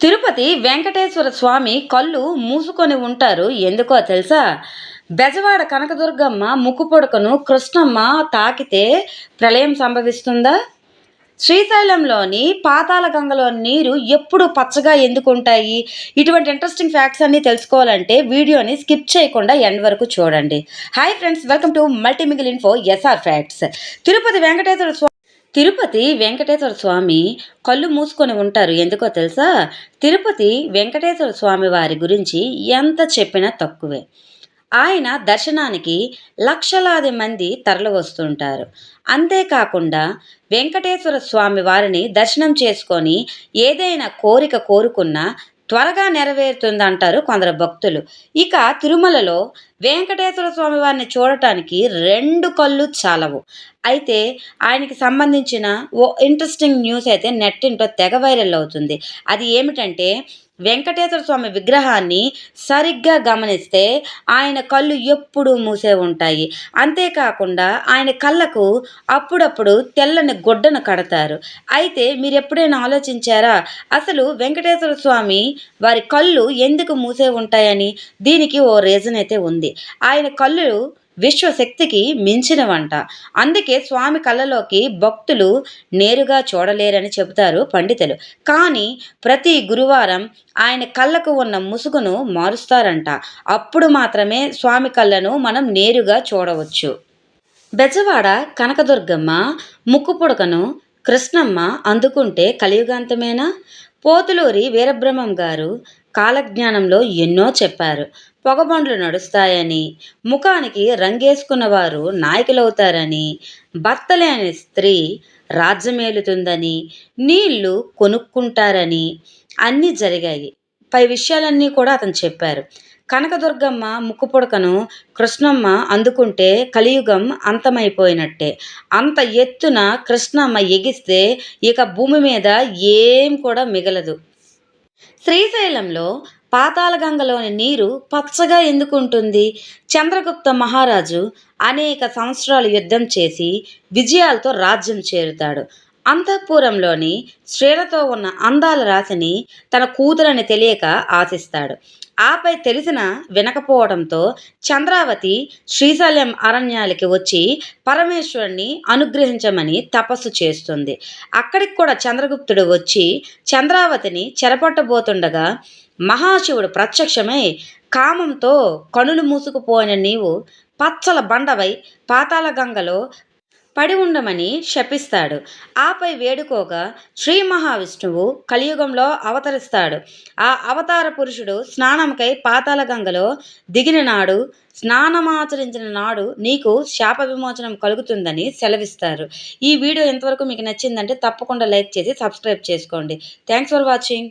తిరుపతి వెంకటేశ్వర స్వామి కళ్ళు మూసుకొని ఉంటారు. ఎందుకో తెలుసా? బెజవాడ కనకదుర్గమ్మ ముక్కు పుడకను కృష్ణమ్మ తాకితే ప్రళయం సంభవిస్తుందా? శ్రీశైలంలోని పాతాళ గంగలో నీరు ఎప్పుడు పచ్చగా ఎందుకుంటాయి? ఇటువంటి ఇంట్రెస్టింగ్ ఫ్యాక్ట్స్ అన్నీ తెలుసుకోవాలంటే వీడియోని స్కిప్ చేయకుండా ఎండ్ వరకు చూడండి. హాయ్ ఫ్రెండ్స్, వెల్కమ్ టు మల్టీమిగిల్ info SR facts. Tirupati Venkateswara Swamy కళ్ళు మూసుకొని ఉంటారు. ఎందుకో తెలుసా? తిరుపతి వెంకటేశ్వర స్వామి వారి గురించి ఎంత చెప్పినా తక్కువే. ఆయన దర్శనానికి లక్షలాది మంది తరలివస్తుంటారు. అంతేకాకుండా వెంకటేశ్వర స్వామి వారిని దర్శనం చేసుకొని ఏదైనా కోరిక కోరుకున్నా త్వరగా నెరవేరుతుందంటారు కొందరు భక్తులు. ఇక తిరుమలలో వెంకటేశ్వర స్వామి వారిని చూడటానికి 2 కళ్ళు చాలవు. అయితే ఆయనకి సంబంధించిన ఓ ఇంట్రెస్టింగ్ న్యూస్ అయితే నెట్టింటో తెగ వైరల్ అవుతుంది. అది ఏమిటంటే, వెంకటేశ్వర స్వామి విగ్రహాన్ని సరిగ్గా గమనిస్తే ఆయన కళ్ళు ఎప్పుడూ మూసే ఉంటాయి. అంతేకాకుండా ఆయన కళ్ళకు అప్పుడప్పుడు తెల్లని గుడ్డను కడతారు. అయితే మీరు ఎప్పుడైనా ఆలోచించారా? అసలు వెంకటేశ్వర స్వామి వారి కళ్ళు ఎందుకు మూసే ఉంటాయని? దీనికి ఓ రీజన్ అయితే ఉంది. ఆయన కళ్ళు విశ్వశక్తికి మించినవంట. అందుకే స్వామి కళ్ళలోకి భక్తులు నేరుగా చూడలేరని చెబుతారు పండితులు. కానీ ప్రతి గురువారం ఆయన కళ్ళకు ఉన్న ముసుగును మారుస్తారంట. అప్పుడు మాత్రమే స్వామి కళ్ళను మనం నేరుగా చూడవచ్చు. బెజవాడ కనకదుర్గమ్మ ముక్కు పుడకను కృష్ణమ్మ అందుకుంటే కలియుగాంతమేనా? పోతులూరి వీరబ్రహ్మం గారు కాలజ్ఞానంలో ఎన్నో చెప్పారు. పొగబండ్లు నడుస్తాయని, ముఖానికి రంగేసుకున్నవారు నాయకులవుతారని, భర్త లేని స్త్రీ రాజ్యమేలుతుందని, నీళ్లు కొనుక్కుంటారని అన్నీ జరిగాయి. పై విషయాలన్నీ కూడా అతను చెప్పారు. కనకదుర్గమ్మ ముక్కు పుడకను కృష్ణమ్మ అందుకుంటే కలియుగం అంతమైపోయినట్టే. అంత ఎత్తున కృష్ణమ్మ ఎగిస్తే ఇక భూమి మీద ఏం కూడా మిగలదు. శ్రీశైలంలో పాతాళగంగలోని నీరు పచ్చగా ఎందుకుంటుంది? చంద్రగుప్త మహారాజు అనేక సంవత్సరాలు యుద్ధం చేసి విజయాలతో రాజ్యం చేరుతాడు. అంతఃపురంలోని స్త్రీలతో ఉన్న అందాల రాశిని తన కూతురని తెలియక ఆశిస్తాడు. ఆపై తెలిసిన వినకపోవడంతో చంద్రావతి శ్రీశైలం అరణ్యాలకి వచ్చి పరమేశ్వరుణ్ణి అనుగ్రహించమని తపస్సు చేస్తుంది. అక్కడికి కూడా చంద్రగుప్తుడు వచ్చి చంద్రావతిని చెరపట్టబోతుండగా మహాశివుడు ప్రత్యక్షమై, కామంతో కనులు మూసుకుపోయిన నీవు పచ్చల బండవై పాతాళ గంగలో పడి ఉండమని శపిస్తాడు. ఆపై వేడుకోగా శ్రీ మహావిష్ణువు కలియుగంలో అవతరిస్తాడు. ఆ అవతార పురుషుడు స్నానంకై పాతాళ గంగలో దిగిన నాడు, స్నానమాచరించిన నాడు నీకు శాప విమోచనం కలుగుతుందని సెలవిస్తారు. ఈ వీడియో ఎంతవరకు మీకు నచ్చిందంటే తప్పకుండా లైక్ చేసి సబ్స్క్రైబ్ చేసుకోండి. Thanks for watching.